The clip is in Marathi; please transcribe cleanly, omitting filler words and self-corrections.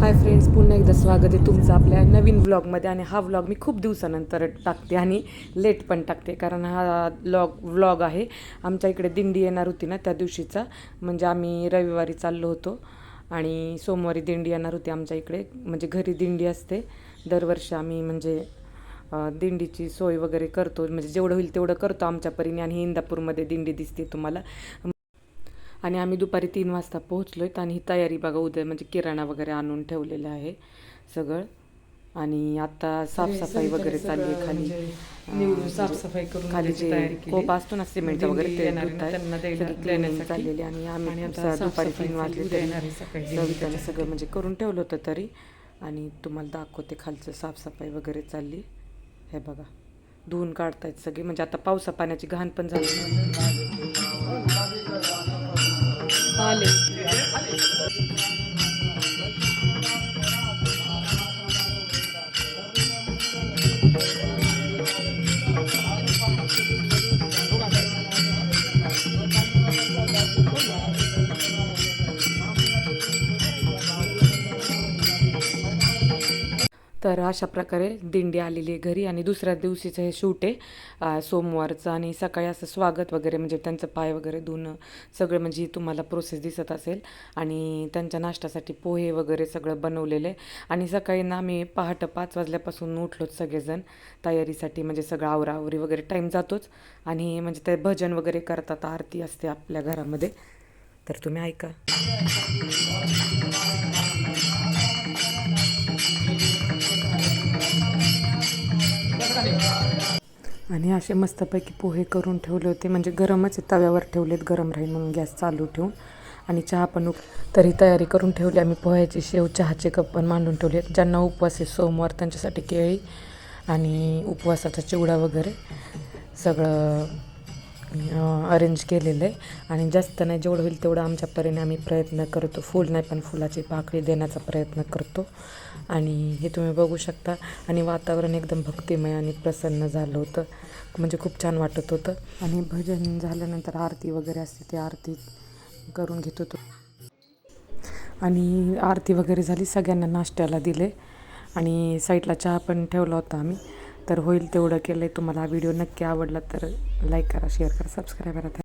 हाय फ्रेंड्स, पुन्हा एकदा स्वागत आहे तुमचं आपल्या नवीन व्लॉगमध्ये. आणि हा व्लॉग मी खूप दिवसानंतर टाकते आणि लेट पण टाकते, कारण हा व्लॉग आहे आमच्या इकडे दिंडी येणार होती ना त्या दिवशीचा. म्हणजे आम्ही रविवारी चाललो होतो आणि सोमवारी दिंडी येणार होती आमच्या इकडे. म्हणजे घरी दिंडी असते दरवर्षी. आम्ही म्हणजे दिंडीची सोय वगैरे करतो, म्हणजे जेवढं होईल तेवढं करतो आमच्या परीने. आणि इंदापूरमध्ये दिंडी दिसते तुम्हाला. आणि आम्ही दुपारी 3 वाजता पोहोचलो आहेत. आणि ही तयारी बघा, उद्या म्हणजे किराणा वगैरे आणून ठेवलेलं आहे सगळं. आणि आता साफसफाई वगैरे चालली आहे खाली. निवडून साफसफाई करून खाली जे कोप असतो ना सिमेंट वगैरे ते देण्यासाठी चाललेली. आणि आम्ही दुपारी 3 वाजले तरी सगळं म्हणजे करून ठेवलं होतं तरी. आणि तुम्हाला दाखवते खालचं साफसफाई वगैरे चालली. हे बघा, धुवून काढतायत सगळे. म्हणजे आता पावसा पाण्याची घाण पण झाली. तर अशा प्रकारे दिंडी आलेली आहे घरी. आणि दुसऱ्या दिवशीचं हे शूट आहे सोमवारचं. आणि सकाळी असं स्वागत वगैरे, म्हणजे त्यांचं पाय वगैरे धुणं सगळं, म्हणजे तुम्हाला प्रोसेस दिसत असेल. आणि त्यांच्या नाश्त्यासाठी पोहे वगैरे सगळं बनवलेलं आहे. आणि सकाळी ना आम्ही पहाटे 5 वाजल्यापासून उठलोच सगळेजण तयारीसाठी. म्हणजे सगळं आवराआवरी वगैरे टाईम जातोच. आणि म्हणजे ते भजन वगैरे करतात, आरती असते आपल्या घरामध्ये. तर तुम्ही ऐका. आणि असे मस्तपैकी पोहे करून ठेवले होते, म्हणजे गरमच तव्यावर ठेवलेत, गरम राहील म्हणून गॅस चालू ठेवून. आणि चहा पण तरी तयारी करून ठेवली आम्ही. पोह्याची शेव, चहाचे कप पण मांडून ठेवले आहेत. ज्यांना उपवास आहे सोमवार त्यांच्यासाठी केळी आणि उपवासाचा चिवडा वगैरे सगळं अरेंज केलेलं आहे. आणि जास्त नाही, जेवढं होईल तेवढं आमच्या परीने आम्ही प्रयत्न करतो. फूल नाही पण फुलाची पाकळी देण्याचा प्रयत्न करतो. आणि हे तुम्ही बघू शकता. आणि वातावरण एकदम भक्तिमय आणि प्रसन्न झालं होतं, म्हणजे खूप छान वाटत होतं. आणि भजन झाल्यानंतर आरती वगैरे असते, ती आरती करून घेत होतो. आणि आरती वगैरे झाली, सगळ्यांना नाश्त्याला दिले. आणि साईडला चहा पण ठेवला होता आम्ही. तर होईल तेवढं केलं आहे. तुम्हाला हा व्हिडिओ नक्की आवडला तर लाईक करा, शेअर करा, सबस्क्राईब करा.